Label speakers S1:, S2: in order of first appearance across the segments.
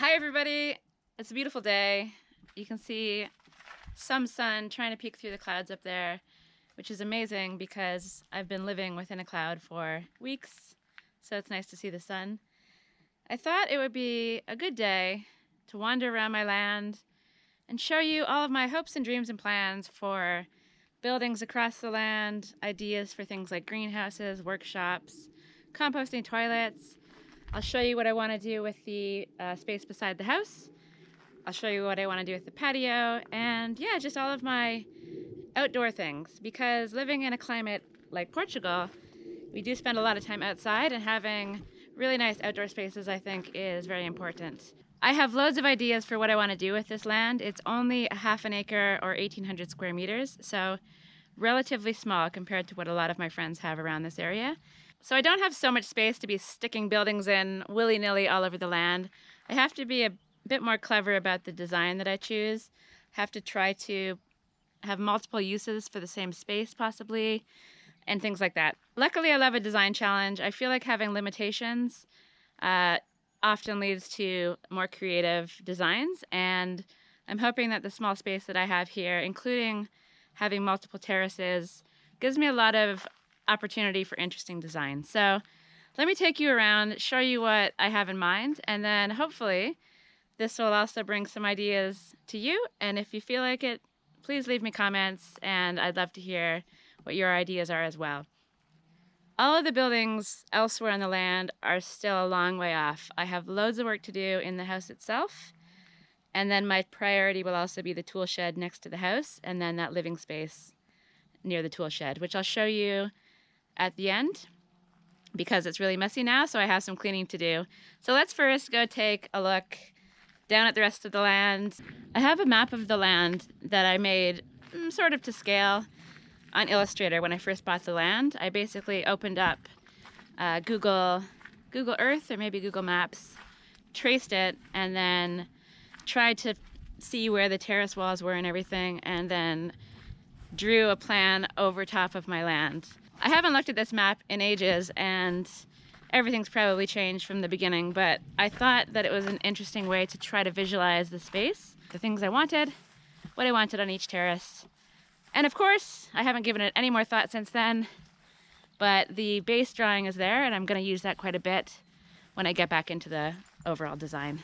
S1: Hi everybody, it's a beautiful day. You can see some sun trying to peek through the clouds up there, which is amazing because I've been living within a cloud for weeks, so it's nice to see the sun. I thought it would be a good day to wander around my land and show you all of my hopes and dreams and plans for buildings across the land, ideas for things like greenhouses, workshops, composting toilets. I'll show you what I want to do with the space beside the house. I'll show you what I want to do with the patio, and yeah, just all of my outdoor things. Because living in a climate like Portugal, we do spend a lot of time outside, and having really nice outdoor spaces, I think, is very important. I have loads of ideas for what I want to do with this land. It's only a half an acre or 1,800 square meters, so relatively small compared to what a lot of my friends have around this area. So I don't have so much space to be sticking buildings in willy-nilly all over the land. I have to be a bit more clever about the design that I choose. I have to try to have multiple uses for the same space possibly, and things like that. Luckily, I love a design challenge. I feel like having limitations often leads to more creative designs, and I'm hoping that the small space that I have here, including having multiple terraces, gives me a lot of opportunity for interesting design. So let me take you around, show you what I have in mind, and then hopefully this will also bring some ideas to you. And if you feel like it, please leave me comments, and I'd love to hear what your ideas are as well. All of the buildings elsewhere on the land are still a long way off. I have loads of work to do in the house itself, and then my priority will also be the tool shed next to the house, and then that living space near the tool shed, which I'll show you at the end because it's really messy now, so I have some cleaning to do. So let's first go take a look down at the rest of the land. I have a map of the land that I made sort of to scale on Illustrator when I first bought the land. I basically opened up Google Earth or maybe Google Maps, traced it, and then tried to see where the terrace walls were and everything, and then drew a plan over top of my land. I haven't looked at this map in ages, and everything's probably changed from the beginning, but I thought that it was an interesting way to try to visualize the space, the things I wanted, what I wanted on each terrace. And of course, I haven't given it any more thought since then, but the base drawing is there, and I'm going to use that quite a bit when I get back into the overall design.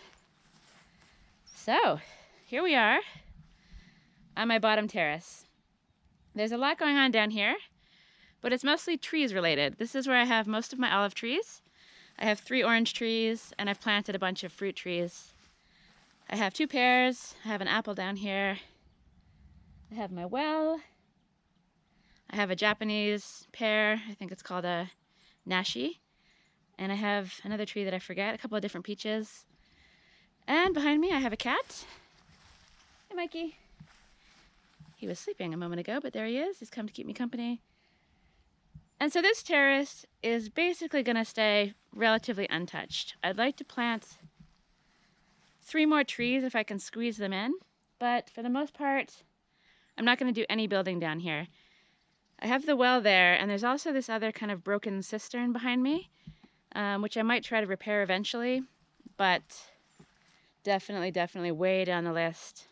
S1: So, here we are on my bottom terrace. There's a lot going on down here, but it's mostly trees related. This is where I have most of my olive trees. I have 3 orange trees, and I've planted a bunch of fruit trees. I have 2 pears. I have an apple down here. I have my well. I have a Japanese pear. I think it's called a nashi. And I have another tree that I forget, a couple of different peaches. And behind me I have a cat. Hey, Mikey. He was sleeping a moment ago, but there he is. He's come to keep me company. And so this terrace is basically going to stay relatively untouched. I'd like to plant 3 more trees if I can squeeze them in, but for the most part, I'm not going to do any building down here. I have the well there, and there's also this other kind of broken cistern behind me, which I might try to repair eventually, but definitely way down the list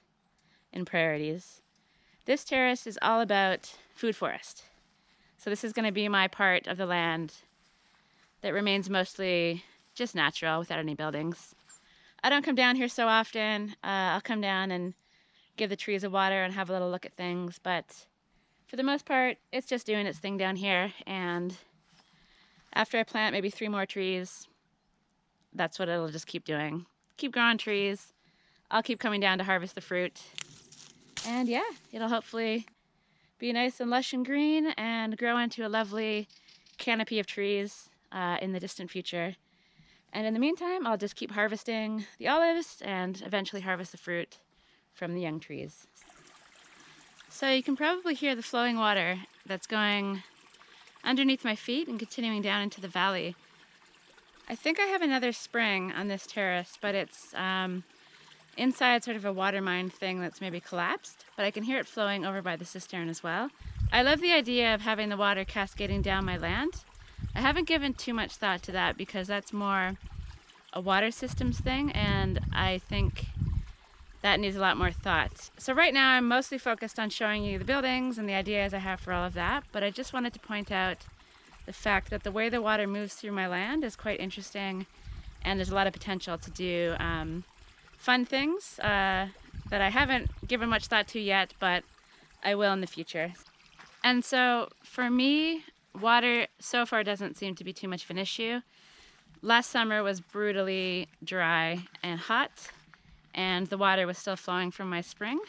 S1: in priorities. This terrace is all about food forest. So this is going to be my part of the land that remains mostly just natural without any buildings. I don't come down here so often. I'll come down and give the trees a water and have a little look at things, but for the most part, it's just doing its thing down here. And after I plant maybe 3 more trees, that's what it'll just keep doing. Keep growing trees. I'll keep coming down to harvest the fruit. And yeah, it'll hopefully be nice and lush and green and grow into a lovely canopy of trees in the distant future. And in the meantime, I'll just keep harvesting the olives and eventually harvest the fruit from the young trees. So you can probably hear the flowing water that's going underneath my feet and continuing down into the valley. I think I have another spring on this terrace, but it's inside sort of a water mine thing that's maybe collapsed, but I can hear it flowing over by the cistern as well. I love the idea of having the water cascading down my land. I haven't given too much thought to that because that's more a water systems thing, and I think that needs a lot more thought. So right now I'm mostly focused on showing you the buildings and the ideas I have for all of that, but I just wanted to point out the fact that the way the water moves through my land is quite interesting, and there's a lot of potential to do fun things that I haven't given much thought to yet, but I will in the future. And so for me, water so far doesn't seem to be too much of an issue. Last summer was brutally dry and hot, and the water was still flowing from my spring,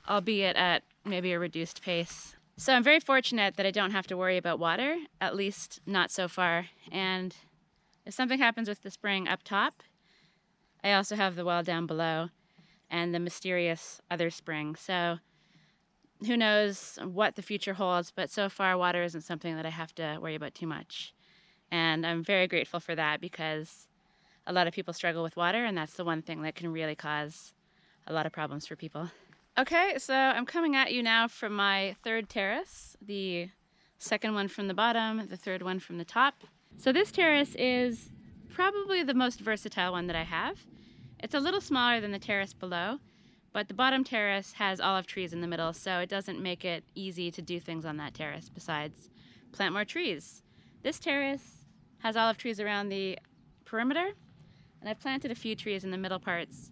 S1: albeit at maybe a reduced pace. So I'm very fortunate that I don't have to worry about water, at least not so far. And if something happens with the spring up top, I also have the well down below and the mysterious other spring. So who knows what the future holds, but so far water isn't something that I have to worry about too much. And I'm very grateful for that, because a lot of people struggle with water, and that's the one thing that can really cause a lot of problems for people. Okay, so I'm coming at you now from my third terrace, the second one from the bottom, the third one from the top. So this terrace is probably the most versatile one that I have. It's a little smaller than the terrace below, but the bottom terrace has olive trees in the middle, so it doesn't make it easy to do things on that terrace besides plant more trees. This terrace has olive trees around the perimeter, and I've planted a few trees in the middle parts.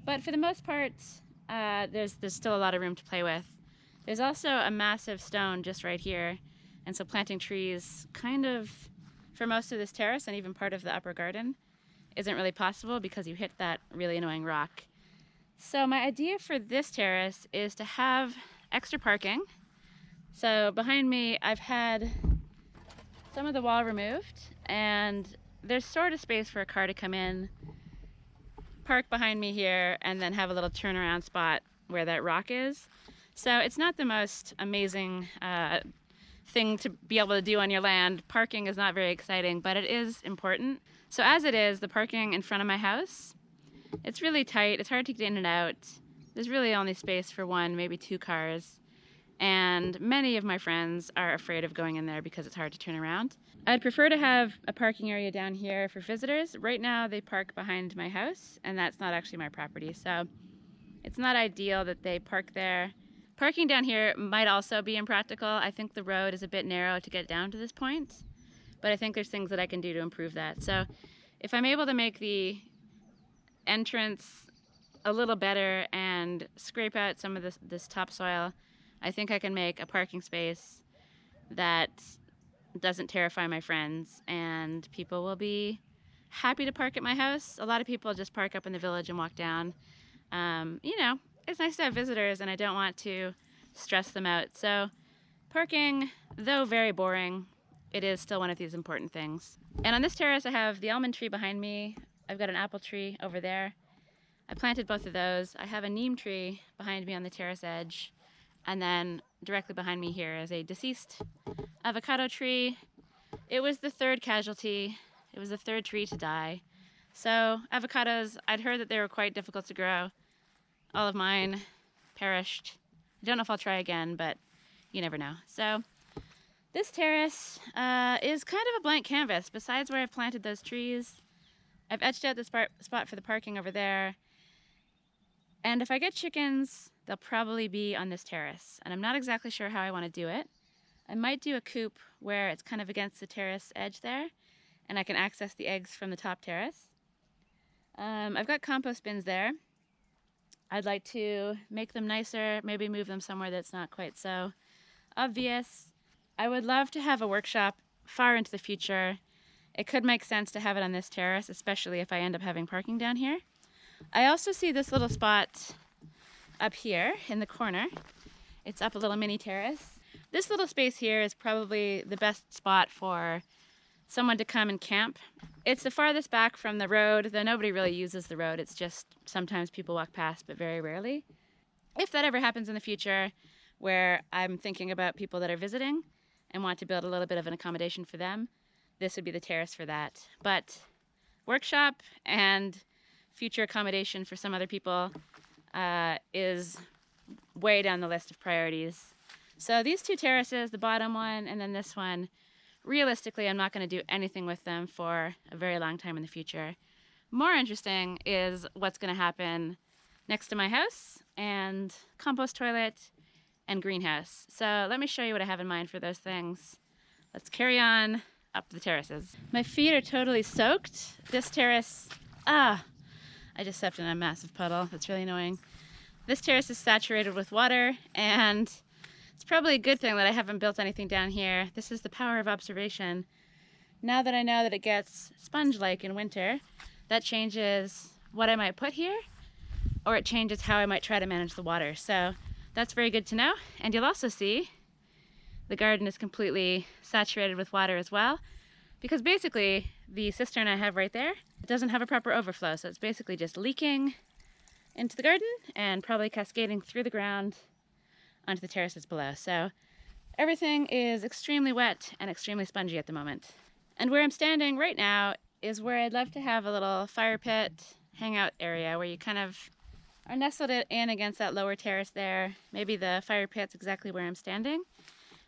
S1: But for the most part, there's still a lot of room to play with. There's also a massive stone just right here, and so planting trees kind of for most of this terrace and even part of the upper garden isn't really possible because you hit that really annoying rock. So my idea for this terrace is to have extra parking. So behind me I've had some of the wall removed, and there's sort of space for a car to come in, park behind me here, and then have a little turnaround spot where that rock is. So it's not the most amazing thing to be able to do on your land. Parking is not very exciting, but it is important. So as it is, the parking in front of my house, it's really tight. It's hard to get in and out. There's really only space for one, maybe two cars. And many of my friends are afraid of going in there because it's hard to turn around. I'd prefer to have a parking area down here for visitors. Right now they park behind my house, and that's not actually my property, so it's not ideal that they park there. Parking down here might also be impractical. I think the road is a bit narrow to get down to this point, but I think there's things that I can do to improve that. So if I'm able to make the entrance a little better and scrape out some of this topsoil, I think I can make a parking space that doesn't terrify my friends, and people will be happy to park at my house. A lot of people just park up in the village and walk down. You know, it's nice to have visitors, and I don't want to stress them out. So parking, though very boring, it is still one of these important things. And on this terrace I have the almond tree behind me. I've got an apple tree over there. I planted both of those. I have a neem tree behind me on the terrace edge. And then directly behind me here is a deceased avocado tree. It was the third casualty. It was the third tree to die. So avocados, I'd heard that they were quite difficult to grow. All of mine perished. I don't know if I'll try again, but you never know. So this terrace is kind of a blank canvas. Besides where I've planted those trees, I've etched out the spot for the parking over there. And if I get chickens, they'll probably be on this terrace. And I'm not exactly sure how I want to do it. I might do a coop where it's kind of against the terrace edge there, and I can access the eggs from the top terrace. I've got compost bins there. I'd like to make them nicer, maybe move them somewhere that's not quite so obvious. I would love to have a workshop far into the future. It could make sense to have it on this terrace, especially if I end up having parking down here. I also see this little spot up here in the corner. It's up a little mini terrace. This little space here is probably the best spot for someone to come and camp. It's the farthest back from the road, though nobody really uses the road. It's just sometimes people walk past, but very rarely. If that ever happens in the future, where I'm thinking about people that are visiting and want to build a little bit of an accommodation for them, this would be the terrace for that. But workshop and future accommodation for some other people is way down the list of priorities. So these two terraces, the bottom one and then this one, realistically I'm not going to do anything with them for a very long time in the future. More interesting is what's going to happen next to my house and compost toilet and greenhouse. So let me show you what I have in mind for those things. Let's carry on up the terraces. My feet are totally soaked. This terrace, I just stepped in a massive puddle. That's really annoying. This terrace is saturated with water, and it's probably a good thing that I haven't built anything down here. This is the power of observation. Now that I know that it gets sponge-like in winter, that changes what I might put here, or it changes how I might try to manage the water. So that's very good to know. And you'll also see the garden is completely saturated with water as well, because basically the cistern I have right there doesn't have a proper overflow. So it's basically just leaking into the garden and probably cascading through the ground onto the terraces below. So everything is extremely wet and extremely spongy at the moment. And where I'm standing right now is where I'd love to have a little fire pit hangout area where you kind of are nestled in against that lower terrace there. Maybe the fire pit's exactly where I'm standing.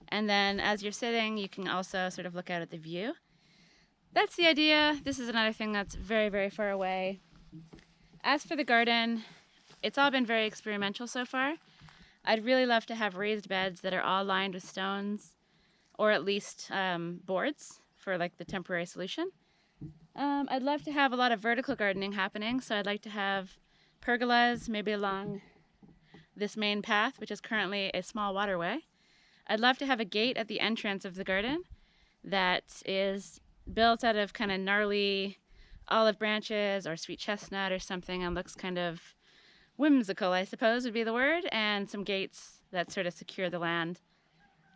S1: And then as you're sitting, you can also sort of look out at the view. That's the idea. This is another thing that's very, very far away. As for the garden, it's all been very experimental so far. I'd really love to have raised beds that are all lined with stones, or at least boards for like the temporary solution. I'd love to have a lot of vertical gardening happening, so I'd like to have pergolas maybe along this main path, which is currently a small waterway. I'd love to have a gate at the entrance of the garden that is built out of kind of gnarly olive branches or sweet chestnut or something and looks kind of whimsical, I suppose would be the word, and some gates that sort of secure the land.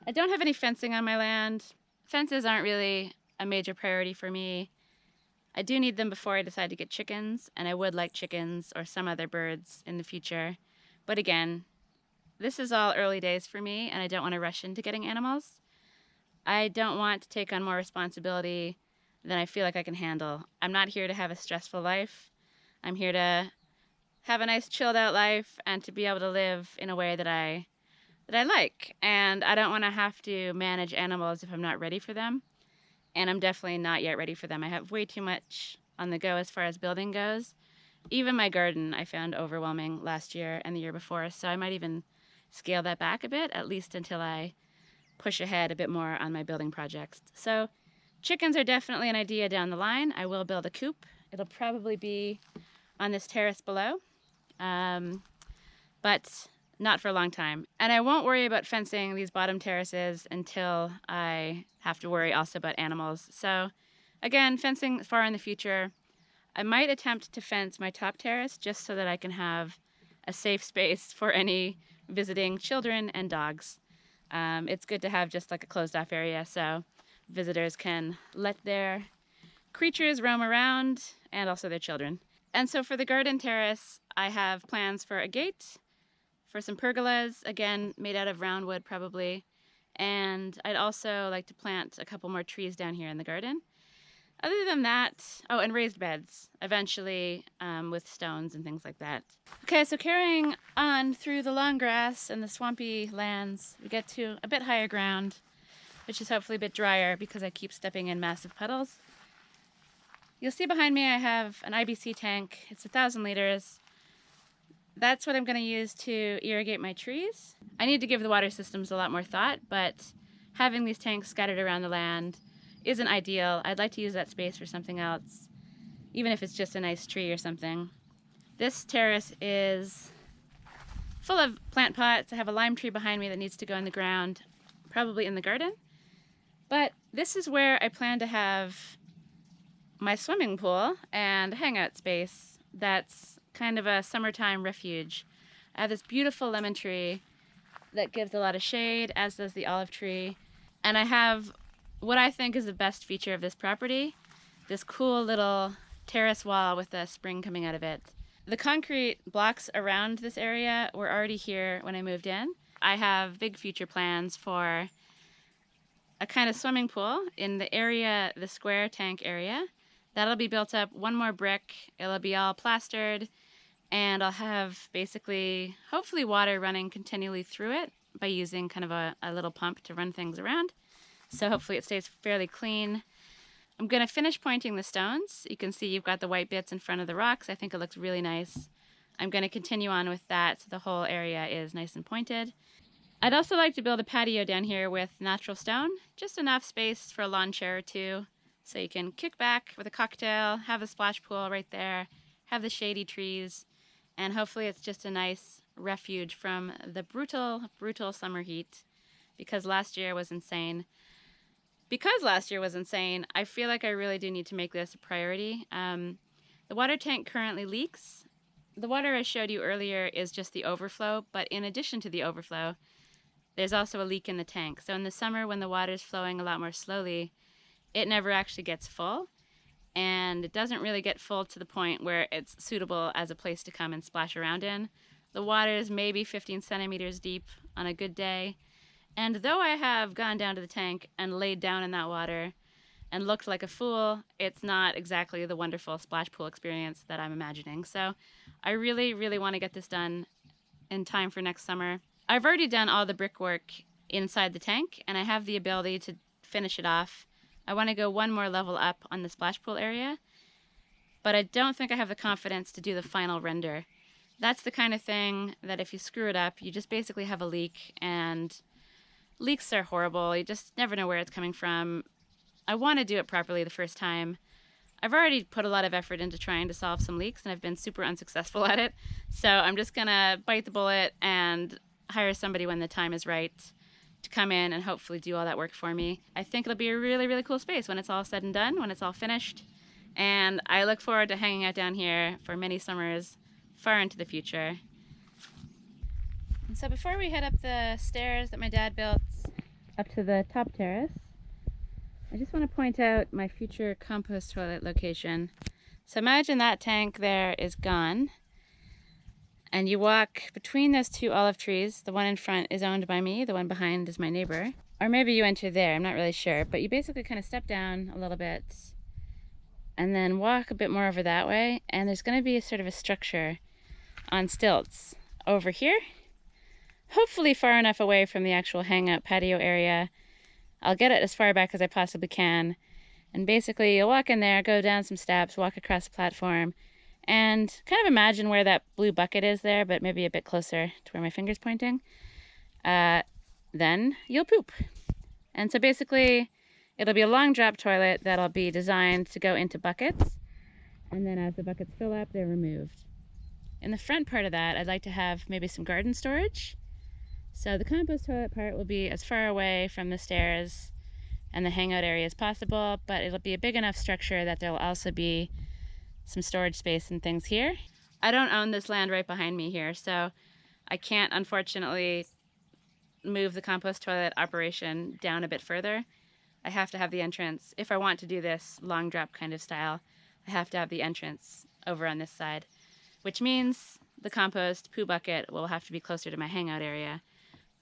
S1: I don't have any fencing on my land. Fences aren't really a major priority for me. I do need them before I decide to get chickens, and I would like chickens or some other birds in the future. But again, this is all early days for me, and I don't want to rush into getting animals. I don't want to take on more responsibility than I feel like I can handle. I'm not here to have a stressful life. I'm here to have a nice chilled out life and to be able to live in a way that I like. And I don't want to have to manage animals if I'm not ready for them. And I'm definitely not yet ready for them. I have way too much on the go as far as building goes. Even my garden I found overwhelming last year and the year before, so I might even scale that back a bit, at least until I push ahead a bit more on my building projects. So chickens are definitely an idea down the line. I will build a coop. It'll probably be on this terrace below, but not for a long time. And I won't worry about fencing these bottom terraces until I have to worry also about animals. So again, fencing far in the future. I might attempt to fence my top terrace just so that I can have a safe space for any visiting children and dogs. It's good to have just like a closed off area so visitors can let their creatures roam around and also their children. And so for the garden terrace, I have plans for a gate, for some pergolas, again, made out of round wood probably. And I'd also like to plant a couple more trees down here in the garden. Other than that, oh, and raised beds, eventually with stones and things like that. Okay, so carrying on through the long grass and the swampy lands, we get to a bit higher ground, which is hopefully a bit drier because I keep stepping in massive puddles. You'll see behind me I have an IBC tank. It's 1,000 liters. That's what I'm going to use to irrigate my trees. I need to give the water systems a lot more thought, but having these tanks scattered around the land isn't ideal. I'd like to use that space for something else, even if it's just a nice tree or something. This terrace is full of plant pots. I have a lime tree behind me that needs to go in the ground, probably in the garden. But this is where I plan to have my swimming pool and hangout space that's kind of a summertime refuge. I have this beautiful lemon tree that gives a lot of shade, as does the olive tree. And I have what I think is the best feature of this property, this cool little terrace wall with a spring coming out of it. The concrete blocks around this area were already here when I moved in. I have big future plans for a kind of swimming pool in the area, the square tank area. That'll be built up one more brick. It'll be all plastered, and I'll have basically, hopefully, water running continually through it by using kind of a little pump to run things around. So hopefully it stays fairly clean. I'm going to finish pointing the stones. You can see you've got the white bits in front of the rocks. I think it looks really nice. I'm going to continue on with that so the whole area is nice and pointed. I'd also like to build a patio down here with natural stone, just enough space for a lawn chair or two, so you can kick back with a cocktail, have a splash pool right there, have the shady trees, and hopefully it's just a nice refuge from the brutal, brutal summer heat, because last year was insane. I feel like I really do need to make this a priority. The water tank currently leaks. The water I showed you earlier is just the overflow, but in addition to the overflow, there's also a leak in the tank. So in the summer, when the water's flowing a lot more slowly, it never actually gets full. And it doesn't really get full to the point where it's suitable as a place to come and splash around in. The water is maybe 15 centimeters deep on a good day. And though I have gone down to the tank and laid down in that water and looked like a fool, it's not exactly the wonderful splash pool experience that I'm imagining. So I really, really want to get this done in time for next summer. I've already done all the brickwork inside the tank, and I have the ability to finish it off. I want to go one more level up on the splash pool area, but I don't think I have the confidence to do the final render. That's the kind of thing that if you screw it up, you just basically have a leak, and leaks are horrible. You just never know where it's coming from. I want to do it properly the first time. I've already put a lot of effort into trying to solve some leaks, and I've been super unsuccessful at it. So I'm just going to bite the bullet and hire somebody when the time is right to come in and hopefully do all that work for me. I think it'll be a really, really cool space when it's all said and done, when it's all finished. And I look forward to hanging out down here for many summers far into the future. And so before we head up the stairs that my dad built up to the top terrace, I just want to point out my future compost toilet location. So imagine that tank there is gone, and you walk between those two olive trees. The one in front is owned by me, the one behind is my neighbor. Or maybe you enter there, I'm not really sure. But you basically kind of step down a little bit and then walk a bit more over that way, and there's going to be a sort of a structure on stilts over here. Hopefully far enough away from the actual hangout patio area. I'll get it as far back as I possibly can. And basically you'll walk in there, go down some steps, walk across the platform, and kind of imagine where that blue bucket is there, but maybe a bit closer to where my finger's pointing. Then you'll poop. And so basically it'll be a long drop toilet that'll be designed to go into buckets. And then as the buckets fill up, they're removed. In the front part of that, I'd like to have maybe some garden storage. So the compost toilet part will be as far away from the stairs and the hangout area as possible, but it'll be a big enough structure that there'll also be some storage space and things here. I don't own this land right behind me here, so I can't unfortunately move the compost toilet operation down a bit further. I have to have the entrance, if I want to do this long drop kind of style, I have to have the entrance over on this side, which means the compost poo bucket will have to be closer to my hangout area.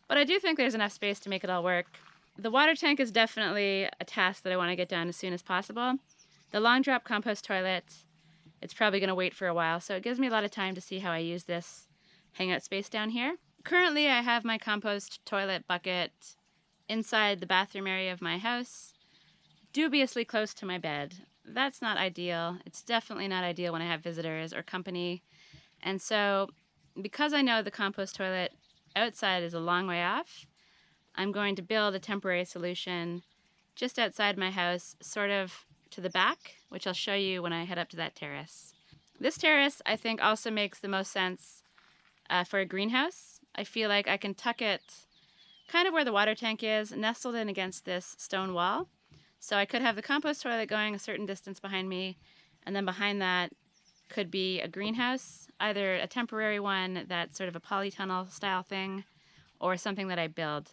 S1: But I do think there's enough space to make it all work. The water tank is definitely a task that I want to get done as soon as possible. The long drop compost toilet, it's probably going to wait for a while, so it gives me a lot of time to see how I use this hangout space down here. Currently, I have my compost toilet bucket inside the bathroom area of my house, dubiously close to my bed. That's not ideal. It's definitely not ideal when I have visitors or company. And so, because I know the compost toilet outside is a long way off, I'm going to build a temporary solution just outside my house, sort of to the back, which I'll show you when I head up to that terrace. This terrace, I think, also makes the most sense for a greenhouse. I feel like I can tuck it kind of where the water tank is, nestled in against this stone wall. So I could have the compost toilet going a certain distance behind me, and then behind that could be a greenhouse, either a temporary one that's sort of a polytunnel style thing, or something that I build.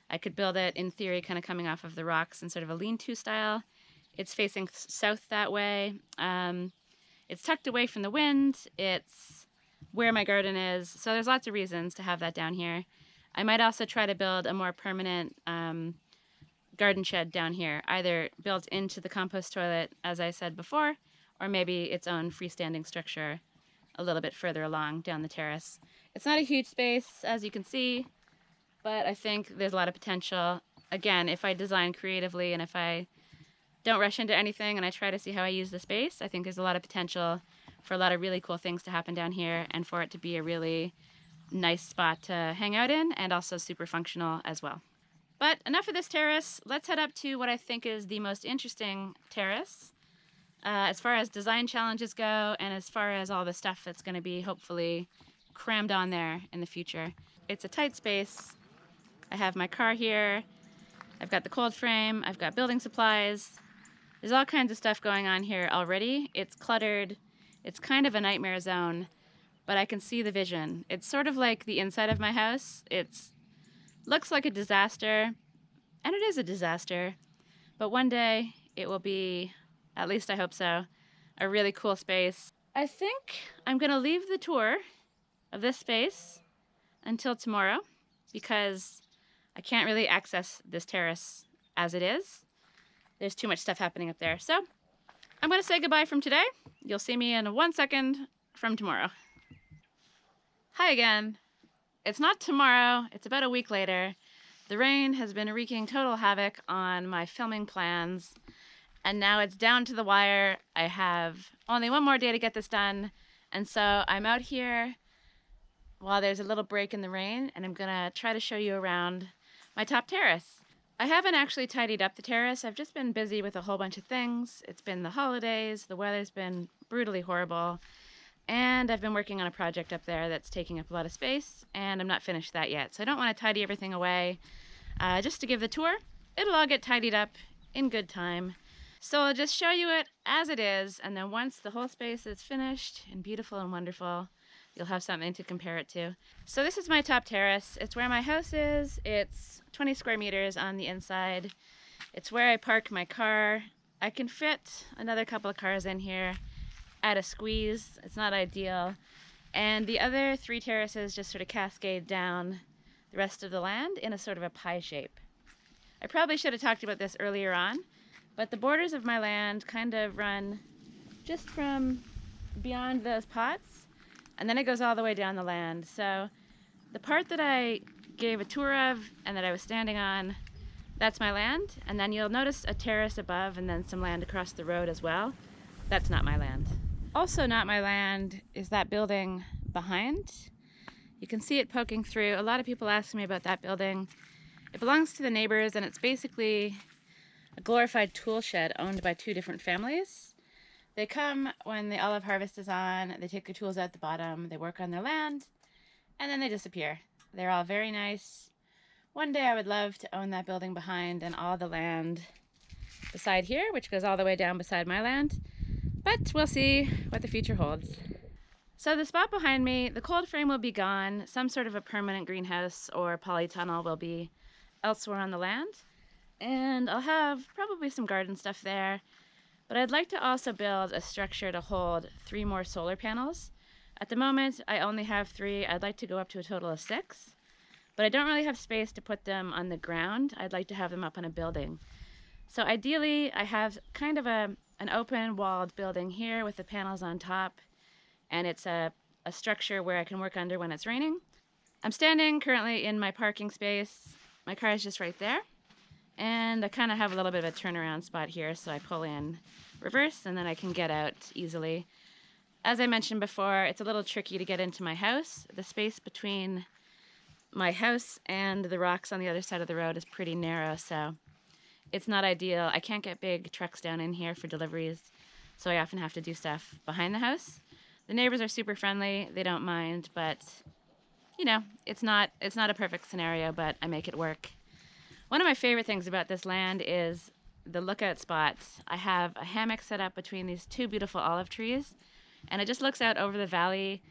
S1: I could build it, in theory, kind of coming off of the rocks in sort of a lean-to style. It's facing south that way. It's tucked away from the wind. It's where my garden is. So there's lots of reasons to have that down here. I might also try to build a more permanent garden shed down here, either built into the compost toilet, as I said before, or maybe its own freestanding structure a little bit further along down the terrace. It's not a huge space, as you can see, but I think there's a lot of potential. Again, if I design creatively and if I don't rush into anything, and I try to see how I use the space. I think there's a lot of potential for a lot of really cool things to happen down here, and for it to be a really nice spot to hang out in, and also super functional as well. But enough of this terrace. Let's head up to what I think is the most interesting terrace as far as design challenges go, and as far as all the stuff that's going to be hopefully crammed on there in the future. It's a tight space. I have my car here. I've got the cold frame. I've got building supplies. There's all kinds of stuff going on here already. It's cluttered. It's kind of a nightmare zone, but I can see the vision. It's sort of like the inside of my house. It's looks like a disaster, and it is a disaster, but one day it will be, at least I hope so, a really cool space. I think I'm gonna leave the tour of this space until tomorrow because I can't really access this terrace as it is. There's too much stuff happening up there. So I'm gonna say goodbye from today. You'll see me in 1 second from tomorrow. Hi again. It's not tomorrow, it's about a week later. The rain has been wreaking total havoc on my filming plans, and now it's down to the wire. I have only one more day to get this done, and so I'm out here while there's a little break in the rain, and I'm gonna try to show you around my top terrace. I haven't actually tidied up the terrace. I've just been busy with a whole bunch of things. It's been the holidays, the weather's been brutally horrible, and I've been working on a project up there that's taking up a lot of space, and I'm not finished that yet. So I don't want to tidy everything away just to give the tour. It'll all get tidied up in good time. So I'll just show you it as it is, and then once the whole space is finished and beautiful and wonderful, you'll have something to compare it to. So this is my top terrace. It's where my house is. It's 20 square meters on the inside. It's where I park my car. I can fit another couple of cars in here at a squeeze. It's not ideal. And the other 3 terraces just sort of cascade down the rest of the land in a sort of a pie shape. I probably should have talked about this earlier on, but the borders of my land kind of run just from beyond those pots, and then it goes all the way down the land. So the part that I gave a tour of and that I was standing on, that's my land. And then you'll notice a terrace above and then some land across the road as well. That's not my land. Also not my land is that building behind. You can see it poking through. A lot of people ask me about that building. It belongs to the neighbors, and it's basically a glorified tool shed owned by 2 different families. They come when the olive harvest is on, they take their tools out the bottom, they work on their land, and then they disappear. They're all very nice. One day I would love to own that building behind and all the land beside here, which goes all the way down beside my land. But we'll see what the future holds. So the spot behind me, the cold frame will be gone. Some sort of a permanent greenhouse or polytunnel will be elsewhere on the land. And I'll have probably some garden stuff there. But I'd like to also build a structure to hold 3 more solar panels. At the moment, I only have 3. I'd like to go up to a total of 6. But I don't really have space to put them on the ground. I'd like to have them up on a building. So ideally, I have kind of an open walled building here with the panels on top, and it's a structure where I can work under when it's raining. I'm standing currently in my parking space. My car is just right there, and I kind of have a little bit of a turnaround spot here, so I pull in reverse and then I can get out easily. As I mentioned before, it's a little tricky to get into my house. The space between my house and the rocks on the other side of the road is pretty narrow, so it's not ideal. I can't get big trucks down in here for deliveries, so I often have to do stuff behind the house. The neighbors are super friendly. They don't mind, but you know, it's not a perfect scenario, but I make it work. One of my favorite things about this land is the lookout spots. I have a hammock set up between these 2 beautiful olive trees, and it just looks out over the valley,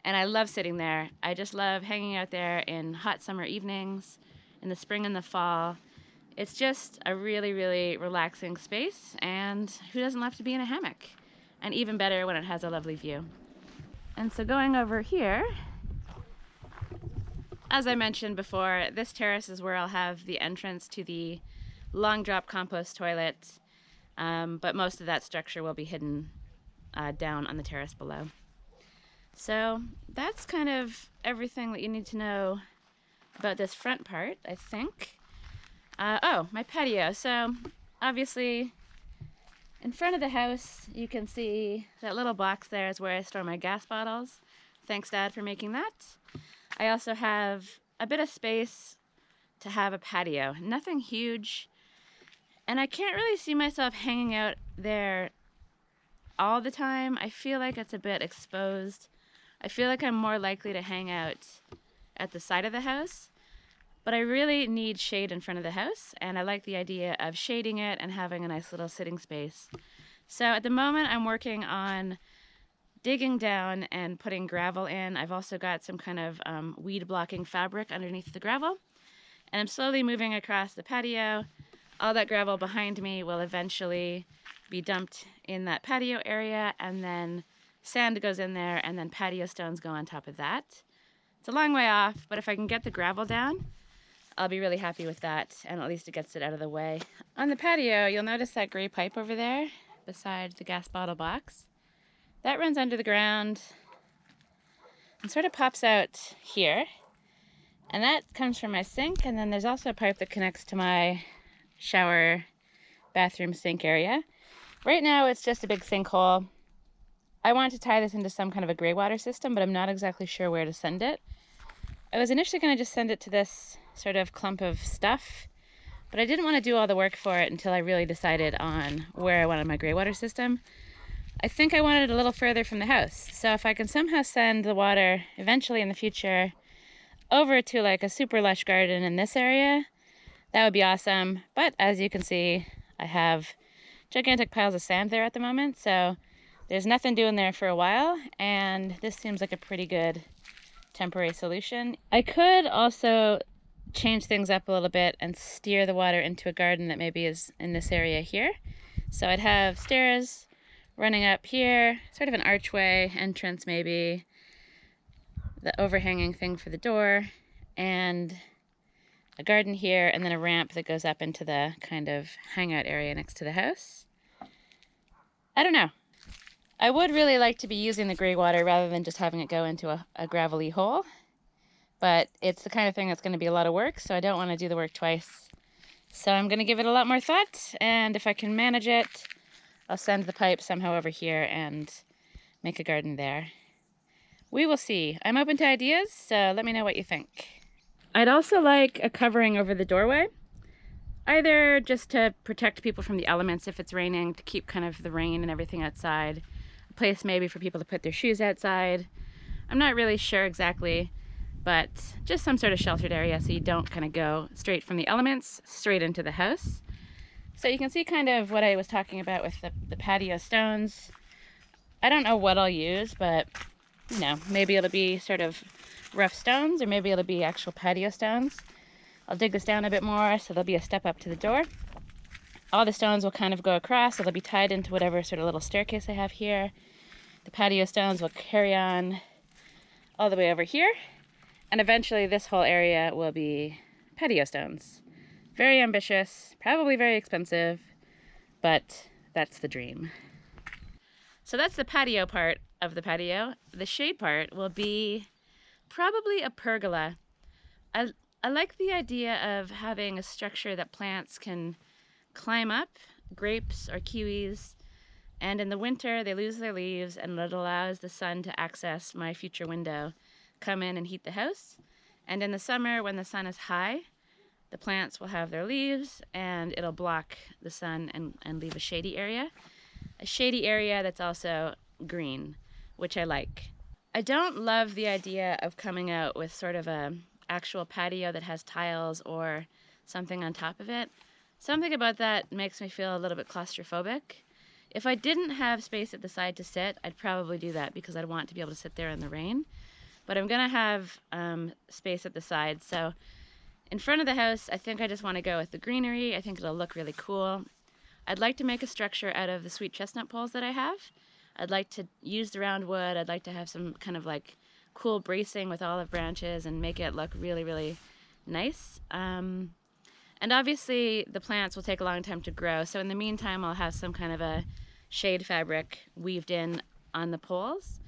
S1: and I love sitting there. I just love hanging out there in hot summer evenings, in the spring and the fall. It's just a really, really relaxing space, and who doesn't love to be in a hammock? And even better when it has a lovely view. And so going over here, as I mentioned before, this terrace is where I'll have the entrance to the long drop compost toilet, but most of that structure will be hidden down on the terrace below. So that's kind of everything that you need to know about this front part, I think. Oh, my patio. So obviously In front of the house, you can see that little box there is where I store my gas bottles. Thanks, Dad, for making that. I also have a bit of space to have a patio. Nothing huge, and I can't really see myself hanging out there all the time. I feel like it's a bit exposed. I feel like I'm more likely to hang out at the side of the house, but I really need shade in front of the house, and I like the idea of shading it and having a nice little sitting space. So at the moment I'm working on digging down and putting gravel in. I've also got some kind of weed blocking fabric underneath the gravel, and I'm slowly moving across the patio. All that gravel behind me will eventually be dumped in that patio area, and then sand goes in there, and then patio stones go on top of that. It's a long way off, but if I can get the gravel down, I'll be really happy with that, and at least it gets it out of the way. On the patio, you'll notice that gray pipe over there beside the gas bottle box. That runs under the ground and sort of pops out here. And that comes from my sink, and then there's also a pipe that connects to my shower, bathroom sink area. Right now it's just a big sinkhole. I want to tie this into some kind of a gray water system, but I'm not exactly sure where to send it. I was initially going to just send it to this sort of clump of stuff, but I didn't want to do all the work for it until I really decided on where I wanted my gray water system. I think I wanted it a little further from the house, so if I can somehow send the water eventually in the future over to like a super lush garden in this area, that would be awesome. But as you can see, I have gigantic piles of sand there at the moment, so there's nothing doing there for a while, and this seems like a pretty good temporary solution. I could also change things up a little bit and steer the water into a garden that maybe is in this area here. So I'd have stairs running up here, sort of an archway entrance maybe, the overhanging thing for the door, and a garden here, and then a ramp that goes up into the kind of hangout area next to the house. I don't know. I would really like to be using the gray water rather than just having it go into a gravelly hole, but it's the kind of thing that's going to be a lot of work, so I don't want to do the work twice. So I'm going to give it a lot more thought, and if I can manage it, I'll send the pipe somehow over here and make a garden there. We will see. I'm open to ideas, so let me know what you think. I'd also like a covering over the doorway, either just to protect people from the elements if it's raining, to keep kind of the rain and everything outside, a place maybe for people to put their shoes outside. I'm not really sure exactly, but just some sort of sheltered area so you don't kind of go straight from the elements straight into the house. So you can see kind of what I was talking about with the patio stones. I don't know what I'll use, but you know, maybe it'll be sort of rough stones, or maybe it'll be actual patio stones. I'll dig this down a bit more so there'll be a step up to the door. All the stones will kind of go across, so they'll be tied into whatever sort of little staircase I have here. The patio stones will carry on all the way over here, and eventually this whole area will be patio stones. Very ambitious, probably very expensive, but that's the dream. So that's the patio part of the patio. The shade part will be probably a pergola. I like the idea of having a structure that plants can climb up, grapes or kiwis, and in the winter they lose their leaves, and it allows the sun to access my future window, come in and heat the house. And in the summer, when the sun is high, the plants will have their leaves and it'll block the sun and leave a shady area. A shady area that's also green, which I like. I don't love the idea of coming out with sort of a actual patio that has tiles or something on top of it. Something about that makes me feel a little bit claustrophobic. If I didn't have space at the side to sit, I'd probably do that because I'd want to be able to sit there in the rain. But I'm gonna have space at the side, so in front of the house, I think I just want to go with the greenery. I think it'll look really cool. I'd like to make a structure out of the sweet chestnut poles that I have. I'd like to use the round wood. I'd like to have some kind of like cool bracing with olive branches and make it look really, really nice. And obviously the plants will take a long time to grow. So in the meantime, I'll have some kind of a shade fabric weaved in on the poles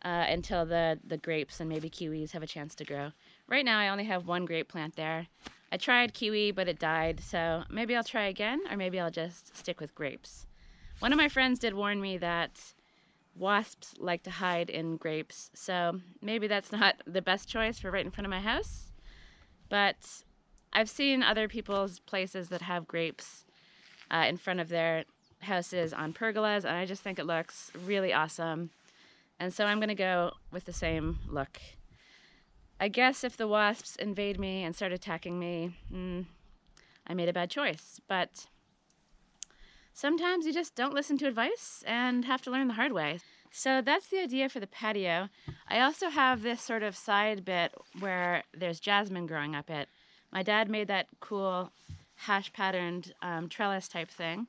S1: until the grapes and maybe kiwis have a chance to grow. Right now I only have one grape plant there. I tried kiwi, but it died, so maybe I'll try again, or maybe I'll just stick with grapes. One of my friends did warn me that wasps like to hide in grapes, so maybe that's not the best choice for right in front of my house. But I've seen other people's places that have grapes in front of their houses on pergolas, and I just think it looks really awesome. And so I'm going to go with the same look. I guess if the wasps invade me and start attacking me, I made a bad choice. But sometimes you just don't listen to advice and have to learn the hard way. So that's the idea for the patio. I also have this sort of side bit where there's jasmine growing up it. My dad made that cool hash patterned trellis type thing,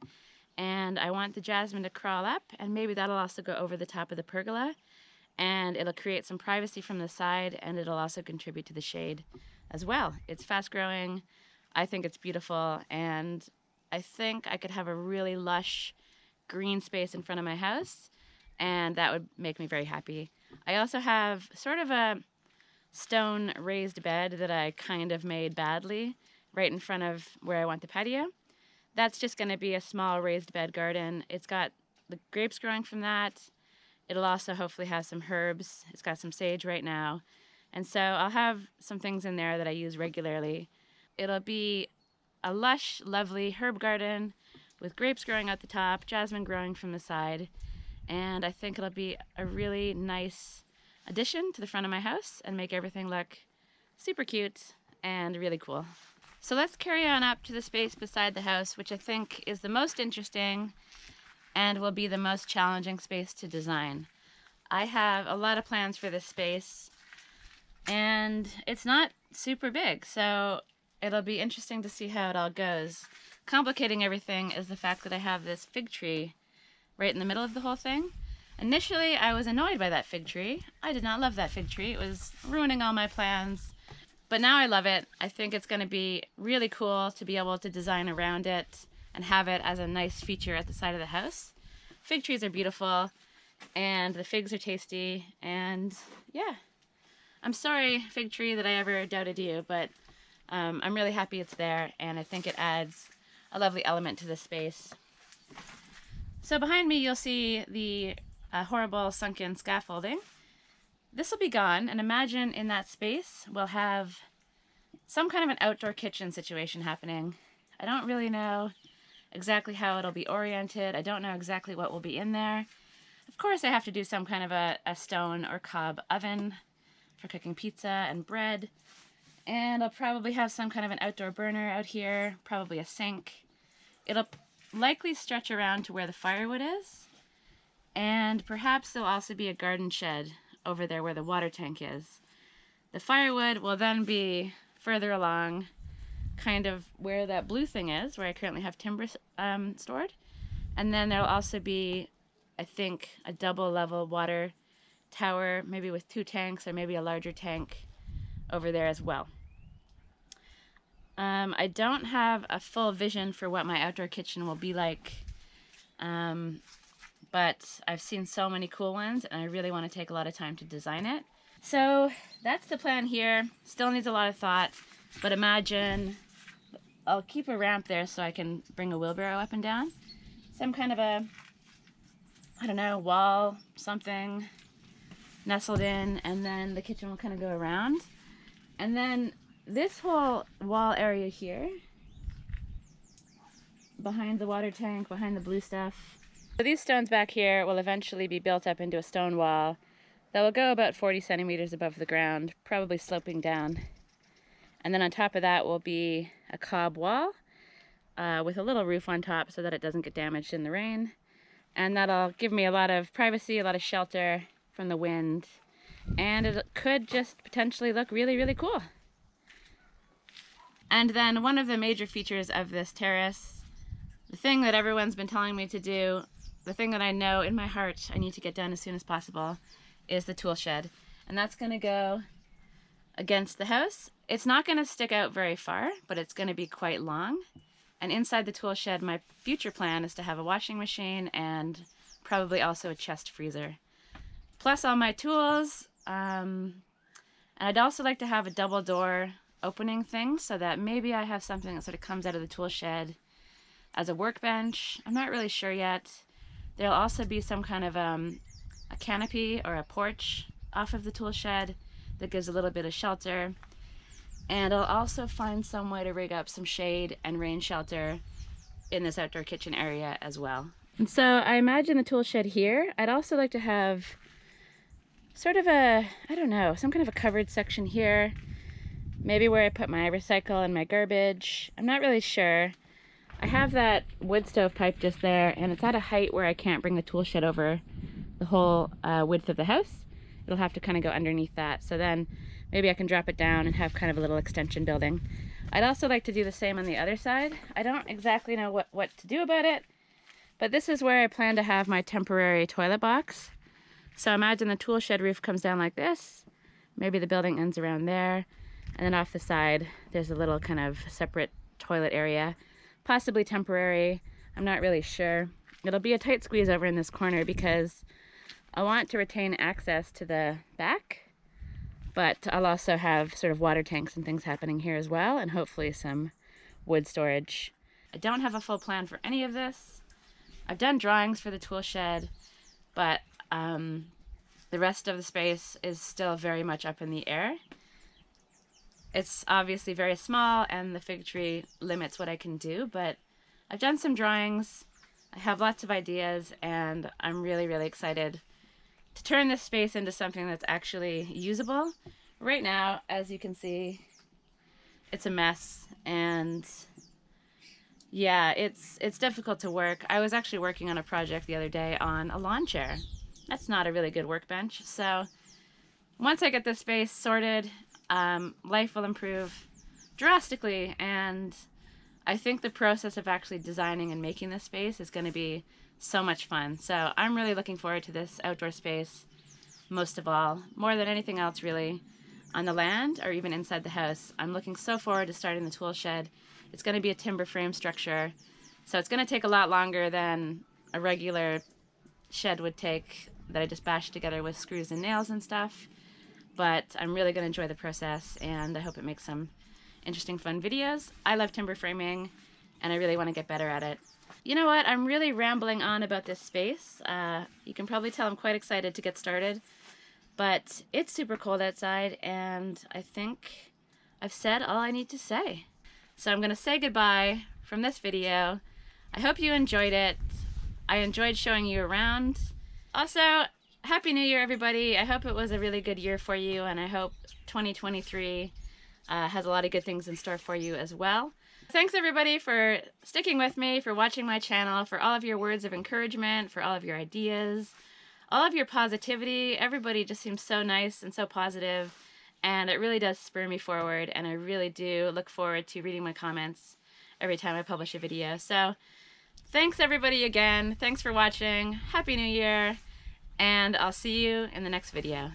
S1: and I want the jasmine to crawl up, and maybe that'll also go over the top of the pergola, and it'll create some privacy from the side, and it'll also contribute to the shade as well. It's fast growing. I think it's beautiful, and I think I could have a really lush green space in front of my house, and that would make me very happy. I also have sort of a stone raised bed that I kind of made badly right in front of where I want the patio. That's just going to be a small raised bed garden. It's got the grapes growing from that. It'll also hopefully have some herbs. It's got some sage right now. And so I'll have some things in there that I use regularly. It'll be a lush, lovely herb garden with grapes growing at the top, jasmine growing from the side, and I think it'll be a really nice addition to the front of my house and make everything look super cute and really cool. So let's carry on up to the space beside the house, which I think is the most interesting and will be the most challenging space to design. I have a lot of plans for this space, and it's not super big, so it'll be interesting to see how it all goes. Complicating everything is the fact that I have this fig tree right in the middle of the whole thing. Initially, I was annoyed by that fig tree. I did not love that fig tree. It was ruining all my plans. But now I love it. I think it's going to be really cool to be able to design around it and have it as a nice feature at the side of the house. Fig trees are beautiful, and the figs are tasty, and yeah. I'm sorry, fig tree, that I ever doubted you, but I'm really happy it's there, and I think it adds a lovely element to this space. So behind me you'll see the horrible sunken scaffolding. This will be gone, and imagine in that space we'll have some kind of an outdoor kitchen situation happening. I don't really know exactly how it'll be oriented. I don't know exactly what will be in there. Of course I have to do some kind of a stone or cob oven for cooking pizza and bread. And I'll probably have some kind of an outdoor burner out here, probably a sink. It'll likely stretch around to where the firewood is. And perhaps there'll also be a garden shed over there where the water tank is. The firewood will then be further along, kind of where that blue thing is, where I currently have timber stored. And then there'll also be, I think, a double level water tower, maybe with 2 tanks or maybe a larger tank over there as well. I don't have a full vision for what my outdoor kitchen will be like, but I've seen so many cool ones, and I really want to take a lot of time to design it. So that's the plan here. Still needs a lot of thought, but imagine I'll keep a ramp there so I can bring a wheelbarrow up and down. Some kind of a, I don't know, wall, something nestled in, and then the kitchen will kind of go around. And then this whole wall area here, behind the water tank, behind the blue stuff. So these stones back here will eventually be built up into a stone wall that will go about 40 centimeters above the ground, probably sloping down. And then on top of that will be a cob wall with a little roof on top so that it doesn't get damaged in the rain. And that'll give me a lot of privacy, a lot of shelter from the wind. And it could just potentially look really, really cool. And then one of the major features of this terrace, the thing that everyone's been telling me to do, the thing that I know in my heart I need to get done as soon as possible, is the tool shed. And that's going to go against the house. It's not going to stick out very far, but it's going to be quite long. And inside the tool shed, my future plan is to have a washing machine and probably also a chest freezer. Plus all my tools. And I'd also like to have a double door opening thing so that maybe I have something that sort of comes out of the tool shed as a workbench. I'm not really sure yet. There'll also be some kind of a canopy or a porch off of the tool shed that gives a little bit of shelter. And I'll also find some way to rig up some shade and rain shelter in this outdoor kitchen area as well. And so I imagine the tool shed here. I'd also like to have sort of a, I don't know, some kind of a covered section here. Maybe where I put my recycle and my garbage. I'm not really sure. I have that wood stove pipe just there, and it's at a height where I can't bring the tool shed over the whole width of the house. It'll have to kind of go underneath that. So then maybe I can drop it down and have kind of a little extension building. I'd also like to do the same on the other side. I don't exactly know what to do about it, but this is where I plan to have my temporary toilet box. So imagine the tool shed roof comes down like this. Maybe the building ends around there. And then off the side, there's a little kind of separate toilet area. Possibly temporary. I'm not really sure. It'll be a tight squeeze over in this corner because I want to retain access to the back. But I'll also have sort of water tanks and things happening here as well, and hopefully some wood storage. I don't have a full plan for any of this. I've done drawings for the tool shed, but the rest of the space is still very much up in the air. It's obviously very small, and the fig tree limits what I can do, but I've done some drawings. I have lots of ideas, and I'm really, really excited to turn this space into something that's actually usable. Right now, as you can see, it's a mess, and yeah, it's difficult to work. I was actually working on a project the other day on a lawn chair. That's not a really good workbench. So once I get this space sorted, life will improve drastically, and I think the process of actually designing and making this space is going to be so much fun. So I'm really looking forward to this outdoor space most of all, more than anything else really, on the land or even inside the house. I'm looking so forward to starting the tool shed. It's going to be a timber frame structure, so it's going to take a lot longer than a regular shed would take that I just bashed together with screws and nails and stuff. But I'm really going to enjoy the process, and I hope it makes some interesting, fun videos. I love timber framing, and I really want to get better at it. You know what? I'm really rambling on about this space. You can probably tell I'm quite excited to get started, but it's super cold outside, and I think I've said all I need to say. So I'm going to say goodbye from this video. I hope you enjoyed it. I enjoyed showing you around. Also, Happy New Year, everybody. I hope it was a really good year for you, and I hope 2023 has a lot of good things in store for you as well. Thanks, everybody, for sticking with me, for watching my channel, for all of your words of encouragement, for all of your ideas, all of your positivity. Everybody just seems so nice and so positive, and it really does spur me forward, and I really do look forward to reading my comments every time I publish a video. So thanks, everybody, again. Thanks for watching. Happy New Year. And I'll see you in the next video.